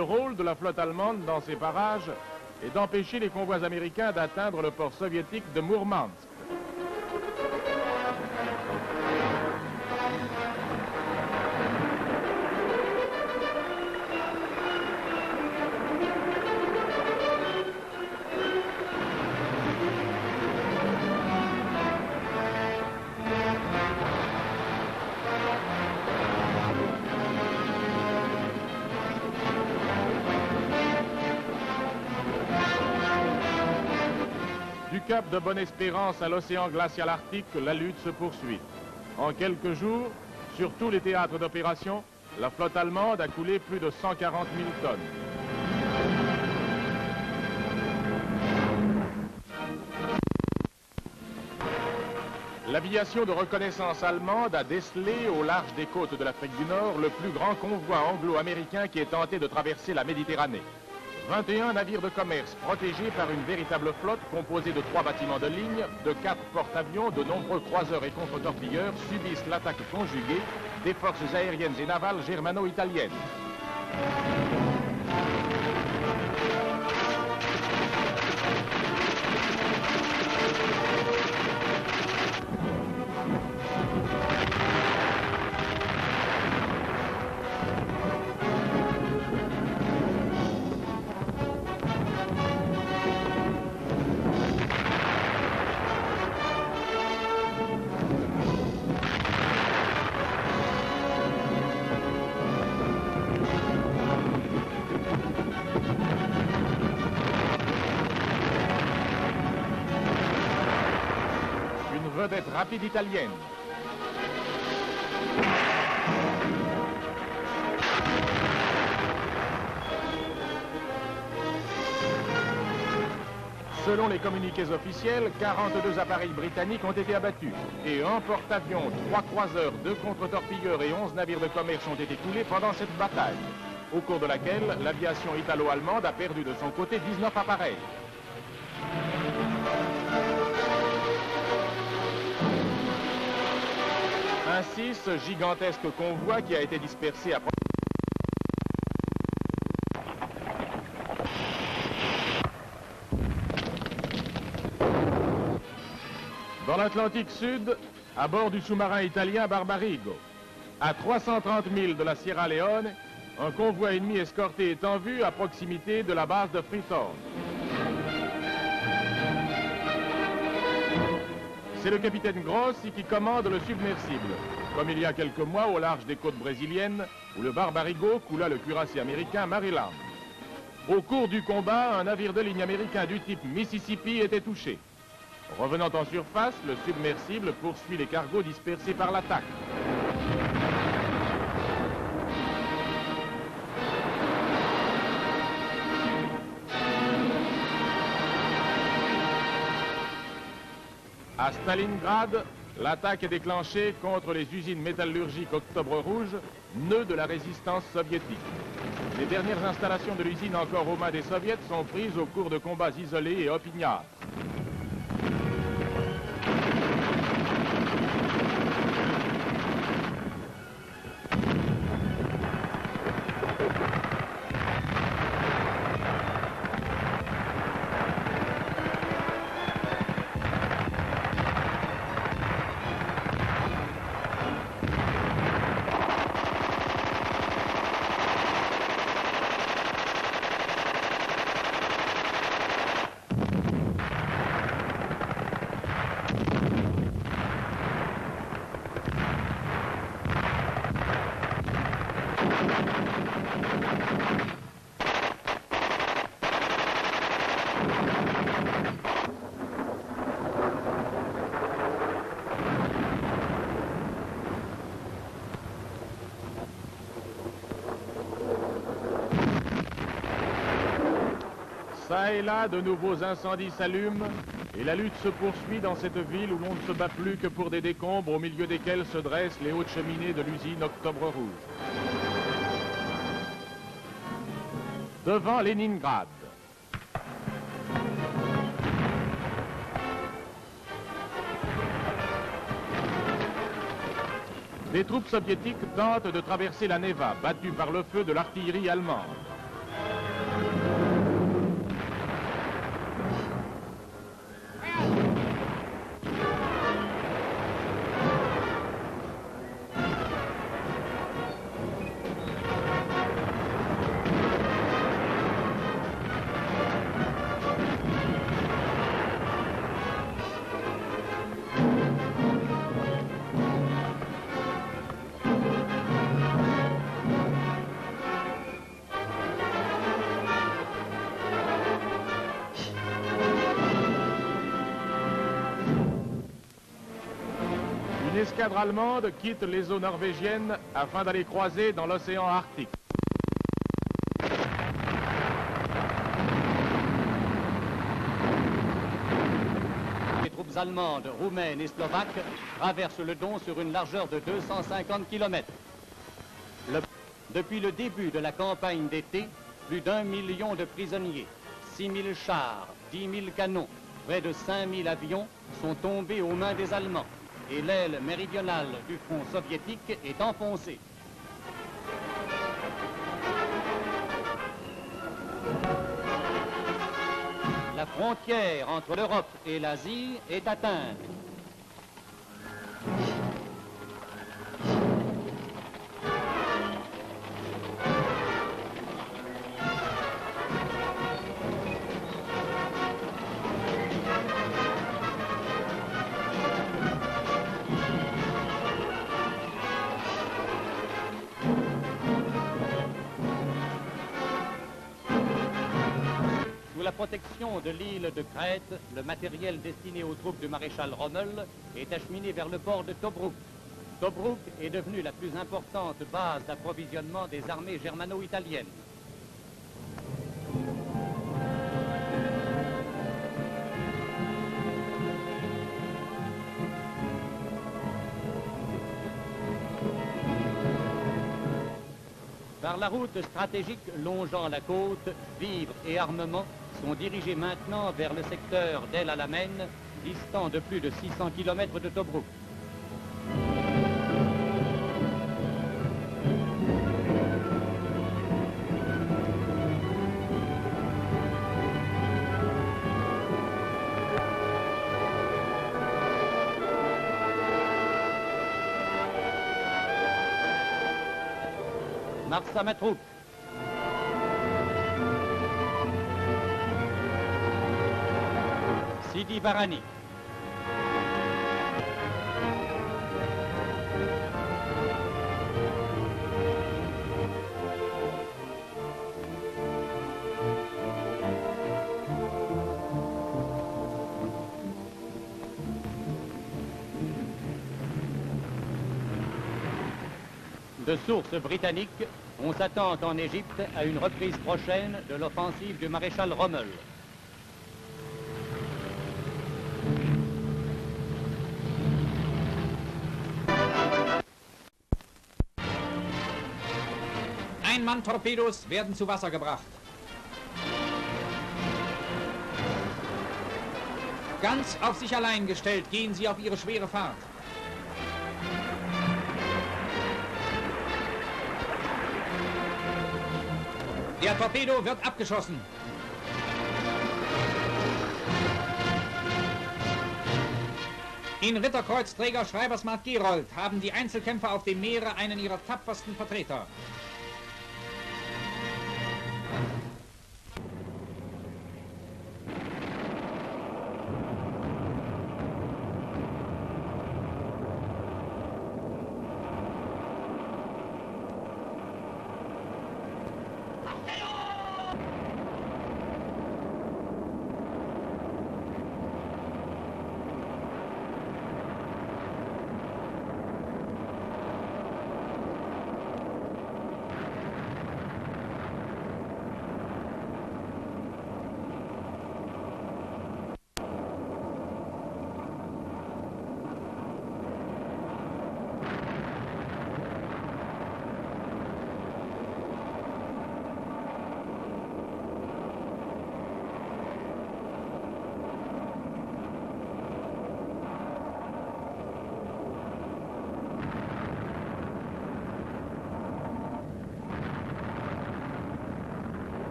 Le rôle de la flotte allemande dans ces parages est d'empêcher les convois américains d'atteindre le port soviétique de Mourmansk. Du cap de Bonne-Espérance à l'océan glacial arctique, la lutte se poursuit. En quelques jours, sur tous les théâtres d'opération, la flotte allemande a coulé plus de 140 000 tonnes. L'aviation de reconnaissance allemande a décelé au large des côtes de l'Afrique du Nord le plus grand convoi anglo-américain qui ait tenté de traverser la Méditerranée. 21 navires de commerce protégés par une véritable flotte composée de 3 bâtiments de ligne, de 4 porte-avions, de nombreux croiseurs et contre-torpilleurs subissent l'attaque conjuguée des forces aériennes et navales germano-italiennes. Vedette rapide italienne. Selon les communiqués officiels, 42 appareils britanniques ont été abattus et un porte-avions, 3 croiseurs, 2 contre-torpilleurs et 11 navires de commerce ont été coulés pendant cette bataille, au cours de laquelle l'aviation italo-allemande a perdu de son côté 19 appareils. Ainsi, ce gigantesque convoi qui a été dispersé à... Dans l'Atlantique Sud, à bord du sous-marin italien Barbarigo, à 330 milles de la Sierra Leone, un convoi ennemi escorté est en vue à proximité de la base de Freetown. C'est le capitaine Grossi qui commande le submersible, comme il y a quelques mois au large des côtes brésiliennes, où le Barbarigo coula le cuirassé américain Maryland. Au cours du combat, un navire de ligne américain du type Mississippi était touché. Revenant en surface, le submersible poursuit les cargos dispersés par l'attaque. À Stalingrad, l'attaque est déclenchée contre les usines métallurgiques Octobre Rouge, nœud de la résistance soviétique. Les dernières installations de l'usine encore aux mains des soviets sont prises au cours de combats isolés et opiniâtres. Ça et là, de nouveaux incendies s'allument et la lutte se poursuit dans cette ville où l'on ne se bat plus que pour des décombres au milieu desquels se dressent les hautes cheminées de l'usine Octobre Rouge. Devant Leningrad. Les troupes soviétiques tentent de traverser la Neva, battues par le feu de l'artillerie allemande. escadre allemande quitte les eaux norvégiennes afin d'aller croiser dans l'océan Arctique. Les troupes allemandes, roumaines et slovaques traversent le Don sur une largeur de 250 km. Depuis le début de la campagne d'été, plus d'1 million de prisonniers, 6 000 chars, 10 000 canons, près de 5 000 avions sont tombés aux mains des Allemands et l'aile méridionale du front soviétique est enfoncée. La frontière entre l'Europe et l'Asie est atteinte. Sous la protection de l'île de Crète, le matériel destiné aux troupes du maréchal Rommel est acheminé vers le port de Tobrouk. Tobrouk est devenue la plus importante base d'approvisionnement des armées germano-italiennes. Par la route stratégique longeant la côte, vivres et armements sont dirigés maintenant vers le secteur d'El Alamein, distant de plus de 600 km de Tobrouk. Marsa Matrup. Sidi Barani. De sources britanniques, on s'attend en Égypte à une reprise prochaine de l'offensive du maréchal Rommel. Ein-Mann-Torpedos werden zu Wasser gebracht. Ganz auf sich allein gestellt gehen sie auf ihre schwere Fahrt. Der Torpedo wird abgeschossen. In Ritterkreuzträger Schreibersmarkt Gerold haben die Einzelkämpfer auf dem Meere einen ihrer tapfersten Vertreter.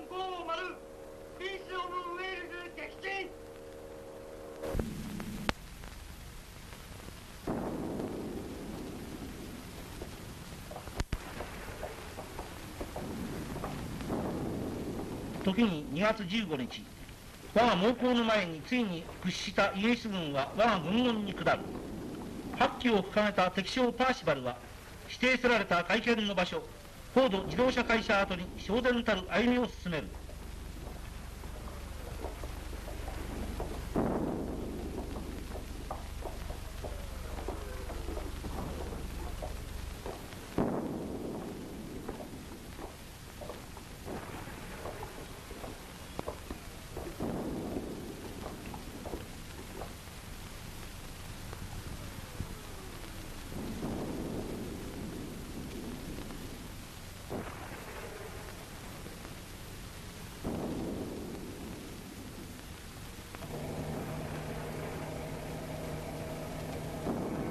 450ピースオブウェールズ撃沈。時に2月15日、我が猛攻の前についに屈したイギリス軍は我が軍門に下る。8機を掲げた敵将パーシバルは、指定せられた会見の場所、フォード自動車会社跡に昇然たる歩みを進める。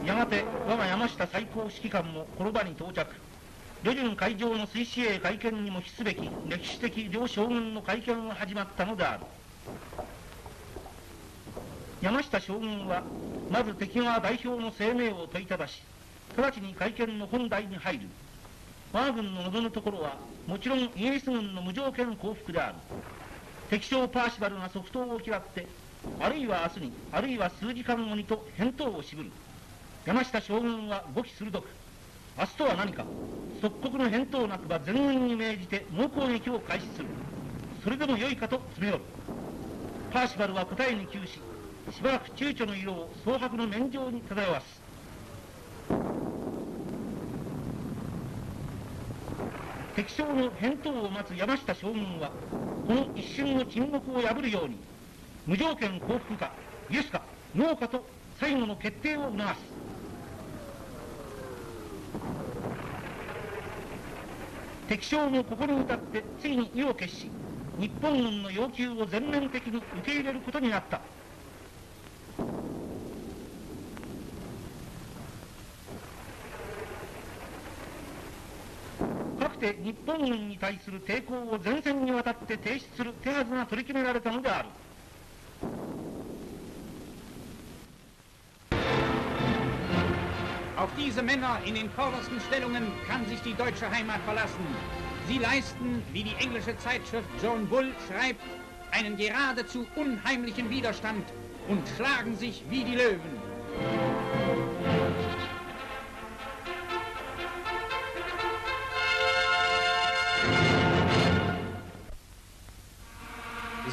やがて我が山下最高指揮官もこの場に到着。旅順海上の水死営会見にも比すべき歴史的両将軍の会見が始まったのである。山下将軍はまず敵側代表の声明を問いただし、直ちに会見の本題に入る。我が軍の望むところはもちろんイギリス軍の無条件降伏である。敵将パーシバルが即答を嫌って、あるいは明日にあるいは数時間後にと返答を渋る。山下将軍は語気鋭く、明日とは何か、即刻の返答なくば全軍に命じて猛攻撃を開始する。それでもよいかと詰め寄る。パーシバルは答えに窮し、しばらく躊躇の色を蒼白の面上に漂わす。敵将の返答を待つ山下将軍は、この一瞬の沈黙を破るように、無条件降伏か、イエスか、ノーかと最後の決定を促す。敵将もここに至ってついに意を決し、日本軍の要求を全面的に受け入れることになった。かくて日本軍に対する抵抗を前線にわたって停止する手はずが取り決められたのである。Auf diese Männer in den vordersten Stellungen kann sich die deutsche Heimat verlassen. Sie leisten, wie die englische Zeitschrift John Bull schreibt, einen geradezu unheimlichen Widerstand und schlagen sich wie die Löwen.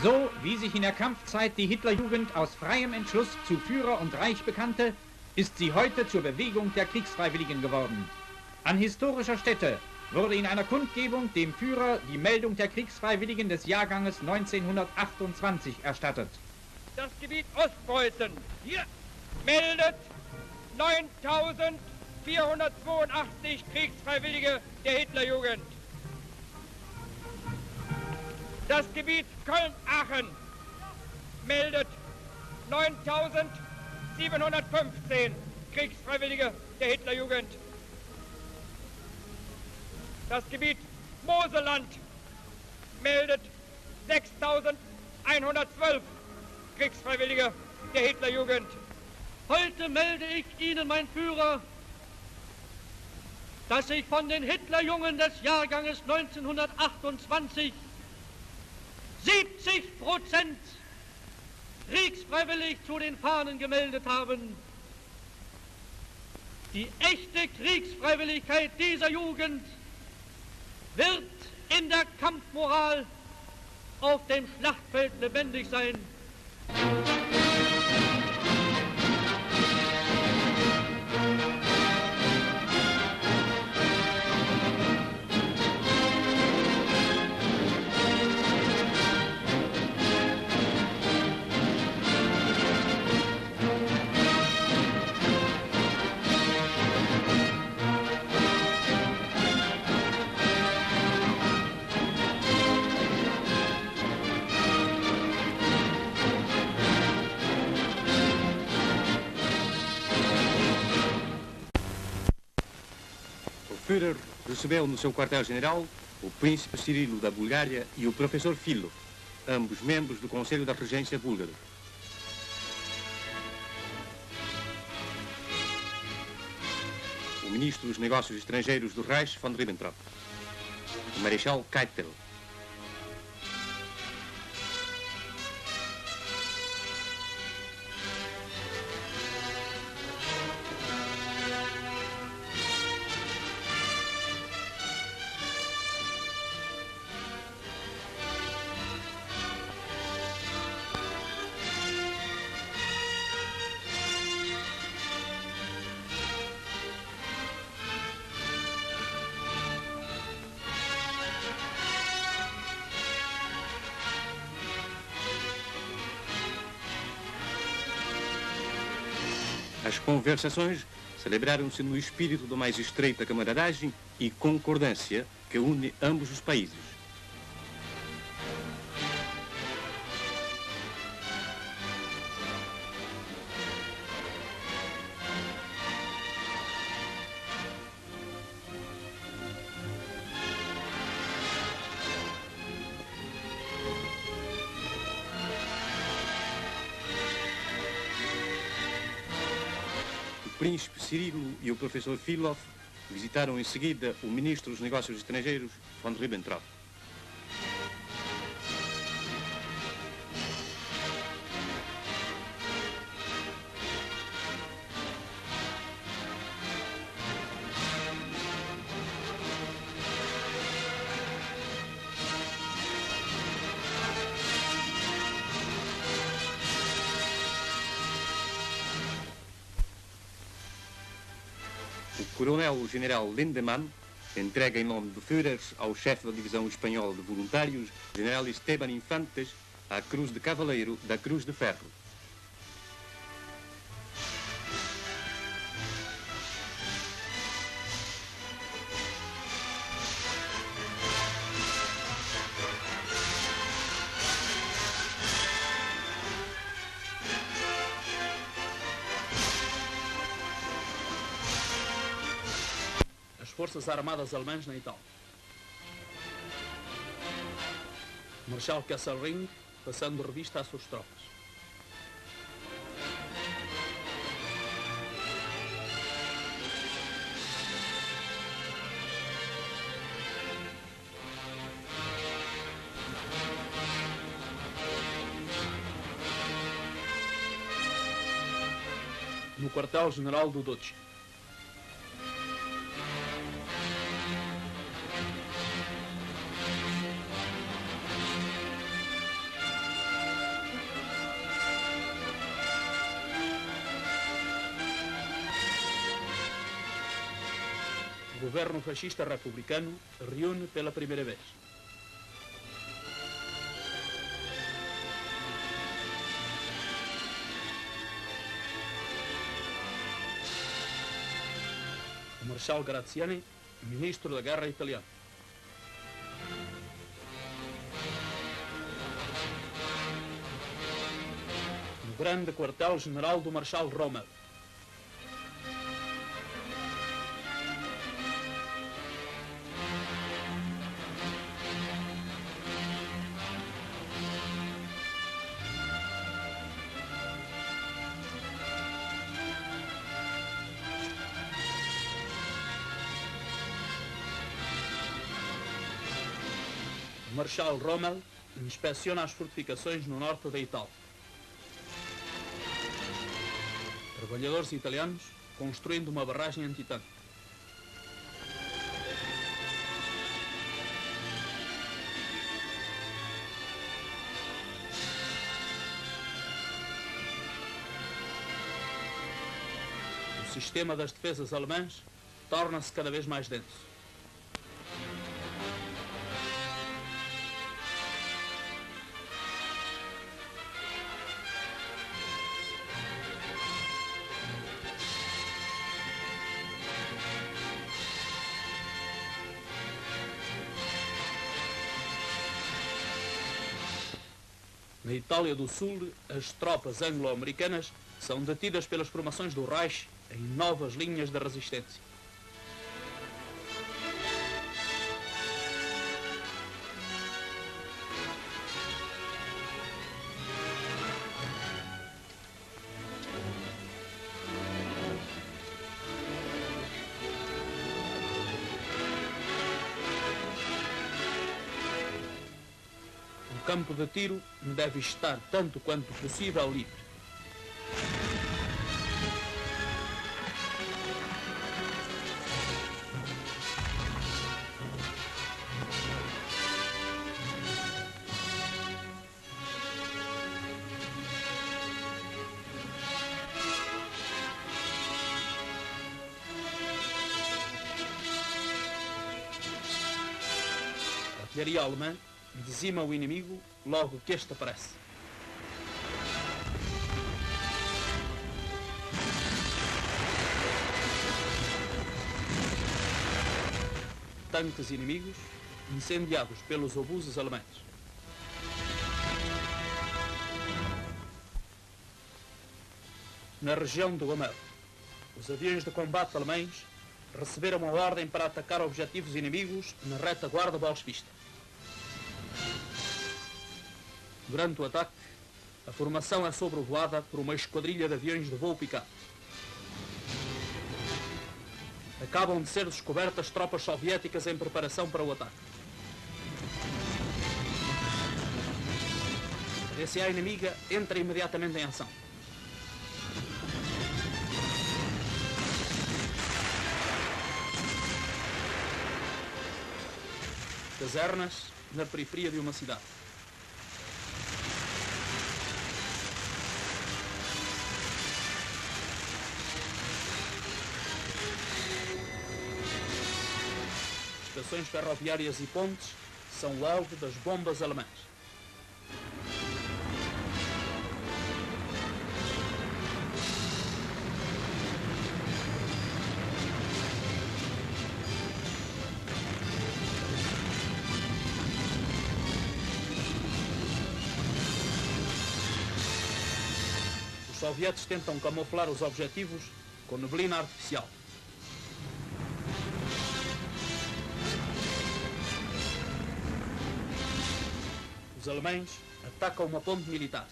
So wie sich in der Kampfzeit die Hitlerjugend aus freiem Entschluss zu Führer und Reich bekannte, ist sie heute zur Bewegung der Kriegsfreiwilligen geworden. An historischer Stätte wurde in einer Kundgebung dem Führer die Meldung der Kriegsfreiwilligen des Jahrganges 1928 erstattet. Das Gebiet Ostpreußen hier meldet 9.482 Kriegsfreiwillige der Hitlerjugend. Das Gebiet Köln-Aachen meldet 9.715 Kriegsfreiwillige der Hitlerjugend. Das Gebiet Moselland meldet 6.112 Kriegsfreiwillige der Hitlerjugend. Heute melde ich Ihnen, mein Führer, dass sich von den Hitlerjungen des Jahrganges 1928 70% kriegsfreiwillig zu den Fahnen gemeldet haben. Die echte Kriegsfreiwilligkeit dieser Jugend wird in der Kampfmoral auf dem Schlachtfeld lebendig sein. Führer recebeu no seu quartel-general o príncipe Cirilo da Bulgária e o professor Filo, ambos membros do Conselho da Regência Búlgaro. O ministro dos Negócios Estrangeiros do Reich, von Ribbentrop. O marechal Keitel. As conversações celebraram-se no espírito da mais estreita camaradagem e concordância que une ambos os países. O príncipe Cirilo e o professor Filov visitaram em seguida o ministro dos Negócios Estrangeiros, von Ribbentrop. O coronel-general Lindemann entrega em nome do Führer ao chefe da divisão espanhola de voluntários, general Esteban Infantes, a Cruz de Cavaleiro da Cruz de Ferro. Forças Armadas Alemãs na Itália. Marechal Kesselring passando revista às suas tropas. No quartel-general do Duce. O governo fascista republicano reúne pela primeira vez. O Marechal Graziani, ministro da Guerra italiano. No grande quartel-general do Marechal Rommel. O Marechal Rommel inspeciona as fortificações no norte da Itália. Trabalhadores italianos construindo uma barragem antitanque. O sistema das defesas alemãs torna-se cada vez mais denso. Na Itália do Sul, as tropas anglo-americanas são detidas pelas formações do Reich em novas linhas de resistência. campo de tiro deve estar tanto quanto possível livre. A artilharia alemã dizima o inimigo logo que este aparece. Tanques inimigos incendiados pelos obuses alemães. Na região do Hamel, os aviões de combate alemães receberam a ordem para atacar objetivos inimigos na retaguarda bolchevista. Durante o ataque, a formação é sobrevoada por uma esquadrilha de aviões de voo picado. Acabam de ser descobertas tropas soviéticas em preparação para o ataque. A DCA inimiga entra imediatamente em ação. Casernas na periferia de uma cidade. Estações ferroviárias e pontes são o alvo das bombas alemãs. Os sovietes tentam camuflar os objetivos com neblina artificial. Os alemães atacam uma ponte militar.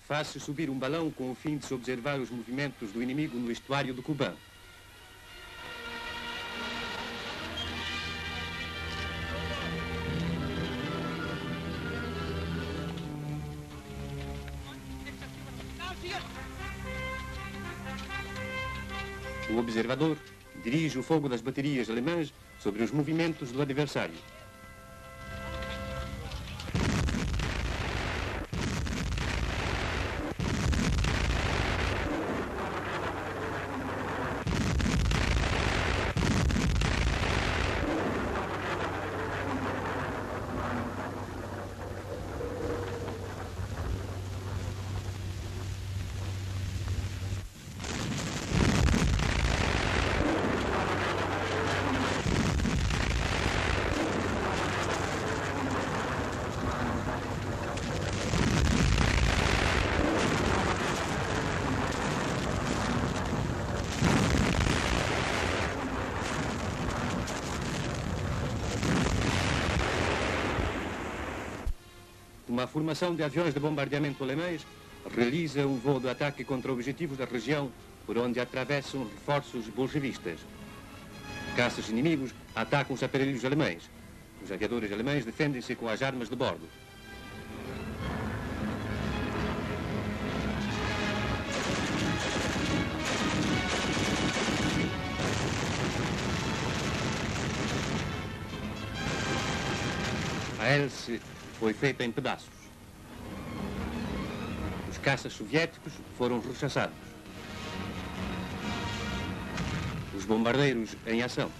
Faz-se subir um balão com o fim de se observar os movimentos do inimigo no estuário do Kuban. O observador dirige o fogo das baterias alemãs sobre os movimentos do adversário. Uma formação de aviões de bombardeamento alemães realiza um voo de ataque contra objetivos da região por onde atravessam reforços bolchevistas. Caças inimigos atacam os aparelhos alemães. Os aviadores alemães defendem-se com as armas de bordo. A hélice foi feita em pedaços. Os caças soviéticos foram rechaçados. Os bombardeiros em ação.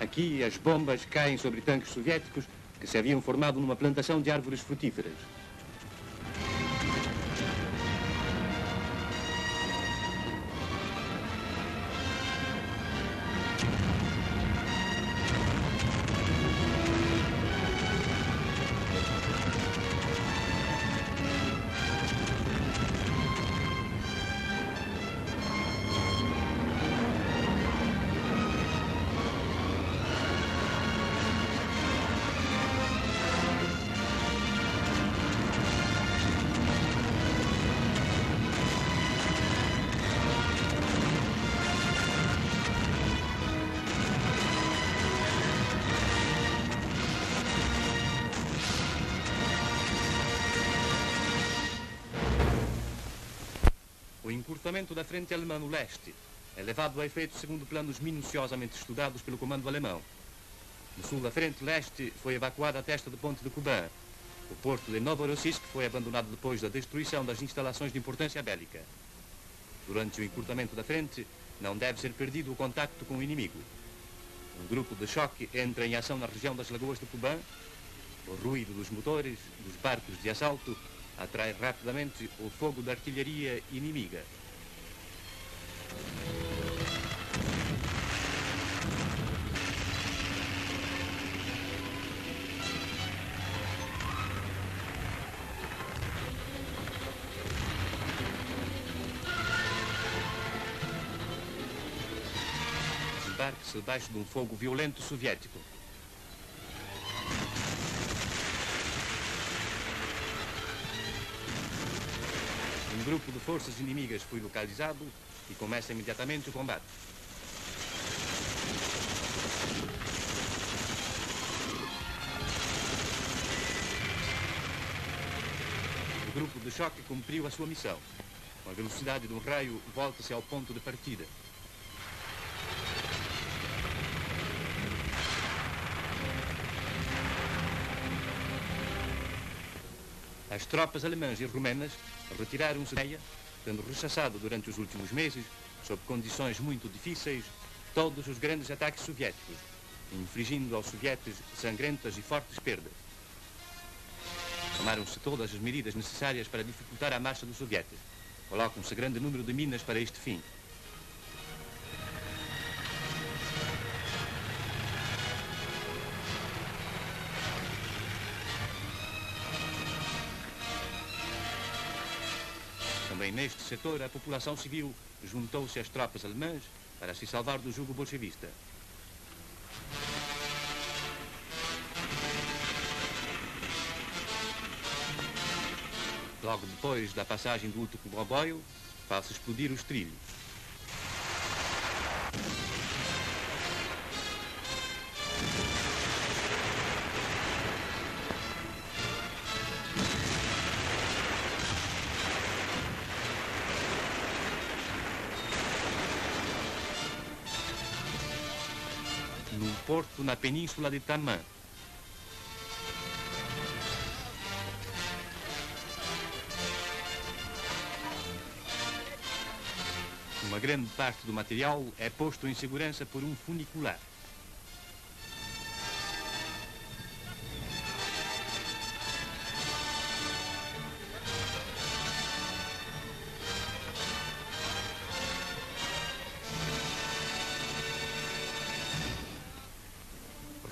Aqui as bombas caem sobre tanques soviéticos que se haviam formado numa plantação de árvores frutíferas. encurtamento da frente alemã no leste é levado a efeito segundo planos minuciosamente estudados pelo comando alemão. No sul da frente leste foi evacuada a testa de ponte de Kuban. O porto de Novorossiysk foi abandonado depois da destruição das instalações de importância bélica. Durante o encurtamento da frente, não deve ser perdido o contacto com o inimigo. Um grupo de choque entra em ação na região das lagoas de Kuban. O ruído dos motores, dos barcos de assalto, atrai rapidamente o fogo da artilharia inimiga. Desembarque-se debaixo de um fogo violento soviético. Um grupo de forças inimigas foi localizado e começa imediatamente o combate. O grupo de choque cumpriu a sua missão. Com a velocidade de um raio, volta-se ao ponto de partida. As tropas alemãs e romenas retiraram-se da Neia, tendo rechaçado durante os últimos meses, sob condições muito difíceis, todos os grandes ataques soviéticos, infligindo aos sovietes sangrentas e fortes perdas. Tomaram-se todas as medidas necessárias para dificultar a marcha dos sovietes. Colocam-se grande número de minas para este fim. Também neste setor, a população civil juntou-se às tropas alemãs para se salvar do jugo bolchevista. Logo depois da passagem do último comboio, faz-se explodir os trilhos. Num porto na península de Taman. Uma grande parte do material é posto em segurança por um funicular.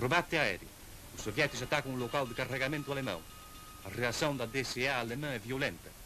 Rebate aéreo. Os sovietes atacam o local de carregamento alemão. A reação da DCA alemã é violenta.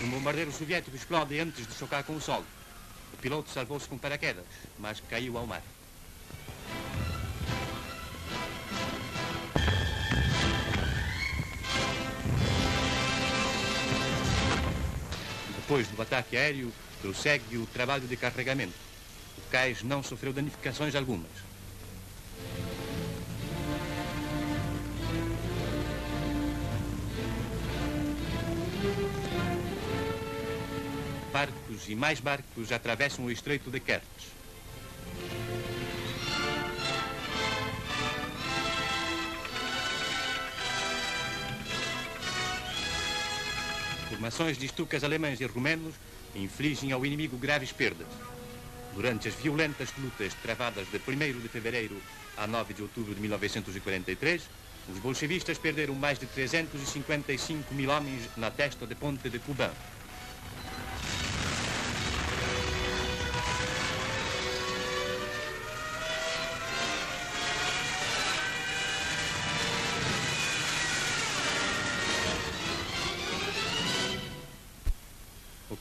Um bombardeiro soviético explode antes de chocar com o solo. O piloto salvou-se com paraquedas, mas caiu ao mar. Depois do ataque aéreo, prossegue o trabalho de carregamento. O cais não sofreu danificações algumas. Barcos e mais barcos atravessam o Estreito de Kertch. Formações de estucas alemães e romenos infligem ao inimigo graves perdas. Durante as violentas lutas travadas de 1º de fevereiro a 9 de outubro de 1943, os bolchevistas perderam mais de 355 mil homens na testa de ponte de Kuban.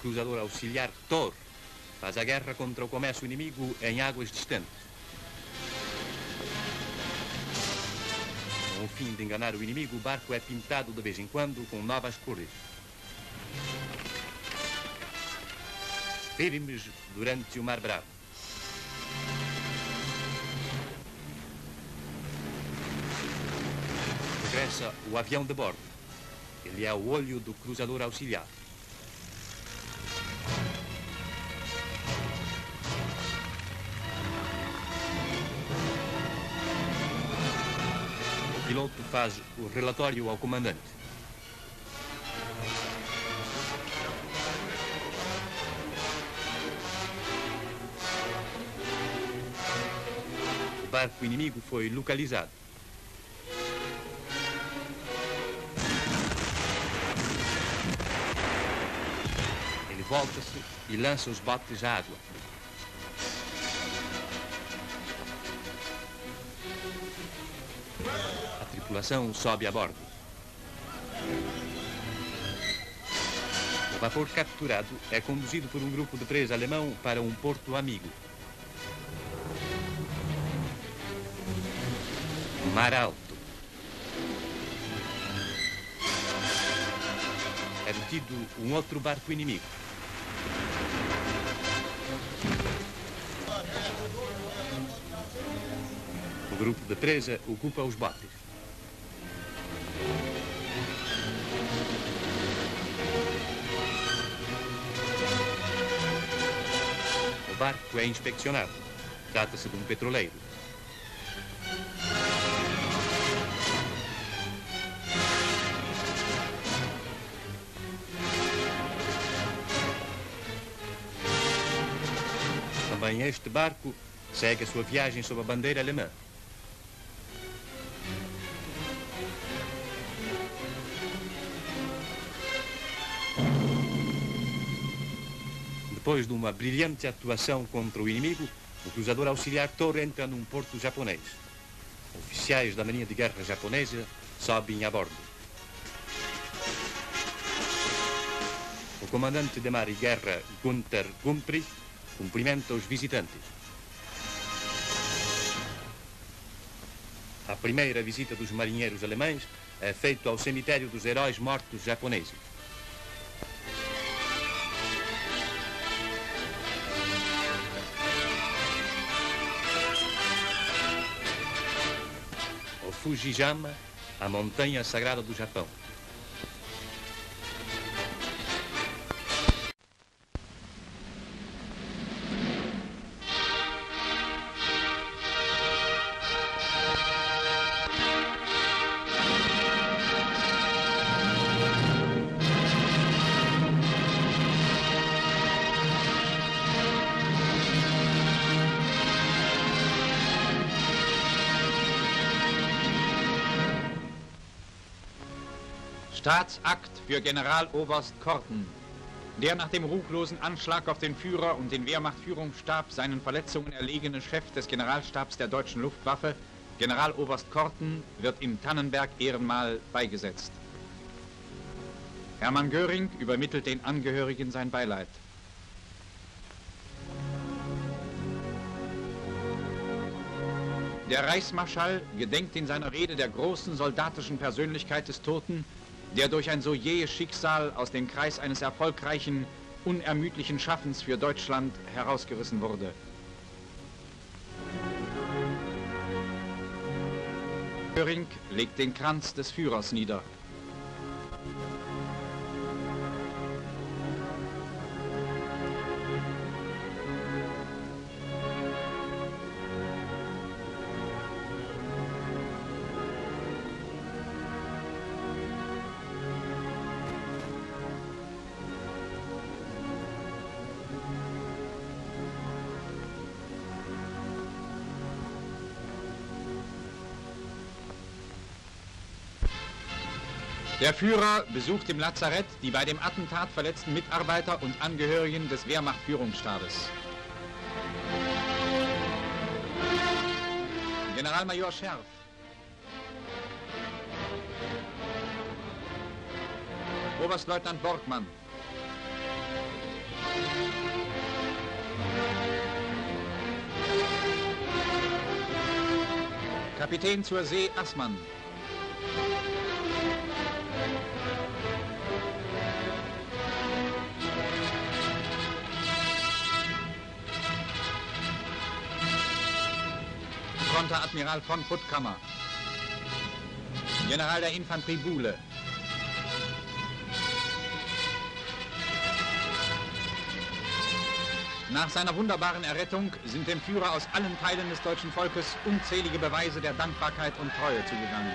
cruzador auxiliar Thor faz a guerra contra o comércio inimigo em águas distantes. Com o fim de enganar o inimigo, o barco é pintado de vez em quando com novas cores. Firmes durante o Mar Bravo. Regressa o avião de bordo. Ele é o olho do cruzador auxiliar. O piloto faz o relatório ao comandante. O barco inimigo foi localizado. Ele volta-se e lança os botes à água. A tripulação sobe a bordo. O vapor capturado é conduzido por um grupo de presa alemão para um porto amigo. Mar Alto. É detido um outro barco inimigo. O grupo de presa ocupa os botes. O barco é inspecionado. Trata-se de um petroleiro. Também este barco segue a sua viagem sob a bandeira alemã. Depois de uma brilhante atuação contra o inimigo, o cruzador auxiliar Thor entra num porto japonês. Oficiais da Marinha de Guerra japonesa sobem a bordo. O comandante de mar e guerra, Gunther Gumprich, cumprimenta os visitantes. A primeira visita dos marinheiros alemães é feita ao cemitério dos heróis mortos japoneses. O Fujiyama, a montanha sagrada do Japão. Staatsakt für Generaloberst Korten, der nach dem ruchlosen Anschlag auf den Führer und den Wehrmachtführungsstab seinen Verletzungen erlegene Chef des Generalstabs der deutschen Luftwaffe, Generaloberst Korten, wird im Tannenberg-Ehrenmal beigesetzt. Hermann Göring übermittelt den Angehörigen sein Beileid. Der Reichsmarschall gedenkt in seiner Rede der großen soldatischen Persönlichkeit des Toten, der durch ein so jähes Schicksal aus dem Kreis eines erfolgreichen, unermüdlichen Schaffens für Deutschland herausgerissen wurde. Göring legt den Kranz des Führers nieder. Der Führer besucht im Lazarett die bei dem Attentat verletzten Mitarbeiter und Angehörigen des Wehrmachtführungsstabes. Generalmajor Scherf. Oberstleutnant Borgmann. Kapitän zur See Assmann. Konteradmiral von Puttkammer. General der Infanterie Buhle. Nach seiner wunderbaren Errettung sind dem Führer aus allen Teilen des deutschen Volkes unzählige Beweise der Dankbarkeit und Treue zugegangen.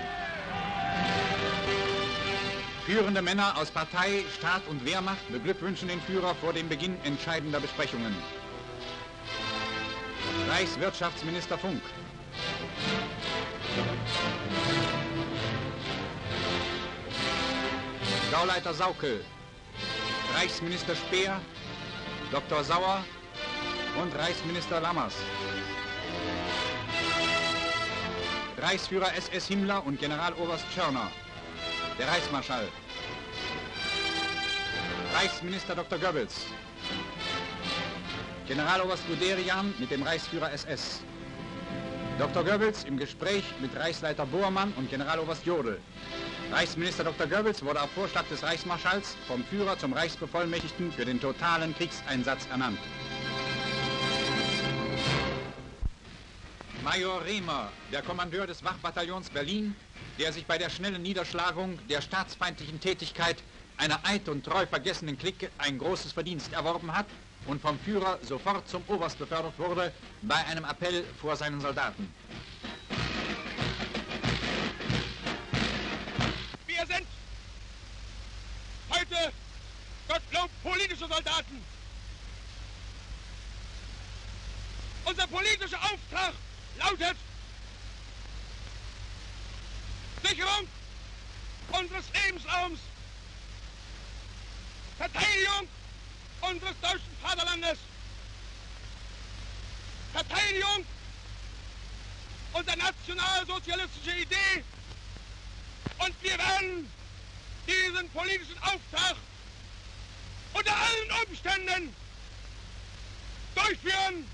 Führende Männer aus Partei, Staat und Wehrmacht beglückwünschen den Führer vor dem Beginn entscheidender Besprechungen. Reichswirtschaftsminister Funk. Gauleiter Saukel, Reichsminister Speer, Dr. Sauer und Reichsminister Lammers. Reichsführer SS Himmler und Generaloberst Schörner, der Reichsmarschall. Reichsminister Dr. Goebbels. Generaloberst Guderian mit dem Reichsführer SS. Dr. Goebbels im Gespräch mit Reichsleiter Bormann und Generaloberst Jodl. Reichsminister Dr. Goebbels wurde auf Vorschlag des Reichsmarschalls vom Führer zum Reichsbevollmächtigten für den totalen Kriegseinsatz ernannt. Major Rehmer, der Kommandeur des Wachbataillons Berlin, der sich bei der schnellen Niederschlagung der staatsfeindlichen Tätigkeit einer eid und treu vergessenen Clique ein großes Verdienst erworben hat und vom Führer sofort zum Oberst befördert wurde, bei einem Appell vor seinen Soldaten. Wir sind heute, Gottlob, politische Soldaten. Unser politischer Auftrag lautet Sicherung unseres Lebensraums, Verteidigung unseres deutschen Vaterlandes, Verteidigung unserer nationalsozialistischen Idee, und wir werden diesen politischen Auftrag unter allen Umständen durchführen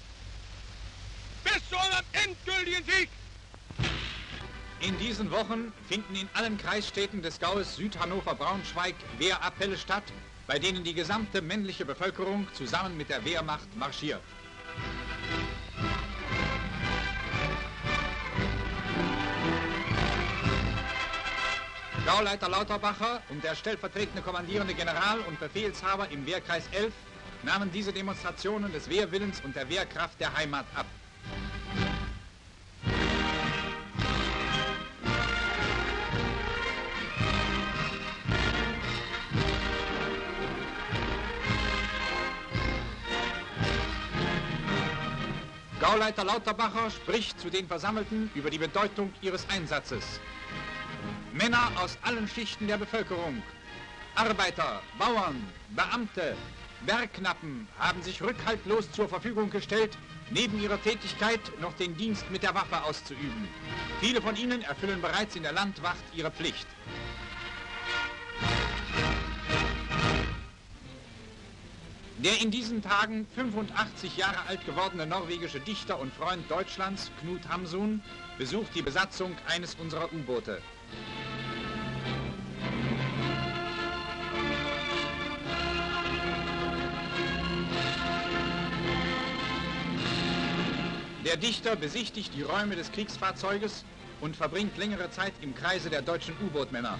bis zu unserem endgültigen Sieg. In diesen Wochen finden in allen Kreisstädten des Gaues Südhannover-Braunschweig Wehrappelle statt, bei denen die gesamte männliche Bevölkerung zusammen mit der Wehrmacht marschiert. Gauleiter Lauterbacher und der stellvertretende kommandierende General und Befehlshaber im Wehrkreis 11 nahmen diese Demonstrationen des Wehrwillens und der Wehrkraft der Heimat ab. Gauleiter Lauterbacher spricht zu den Versammelten über die Bedeutung ihres Einsatzes. Männer aus allen Schichten der Bevölkerung, Arbeiter, Bauern, Beamte, Bergknappen haben sich rückhaltlos zur Verfügung gestellt, neben ihrer Tätigkeit noch den Dienst mit der Waffe auszuüben. Viele von ihnen erfüllen bereits in der Landwacht ihre Pflicht. Der in diesen Tagen 85 Jahre alt gewordene norwegische Dichter und Freund Deutschlands, Knut Hamsun, besucht die Besatzung eines unserer U-Boote. Der Dichter besichtigt die Räume des Kriegsfahrzeuges und verbringt längere Zeit im Kreise der deutschen U-Bootmänner.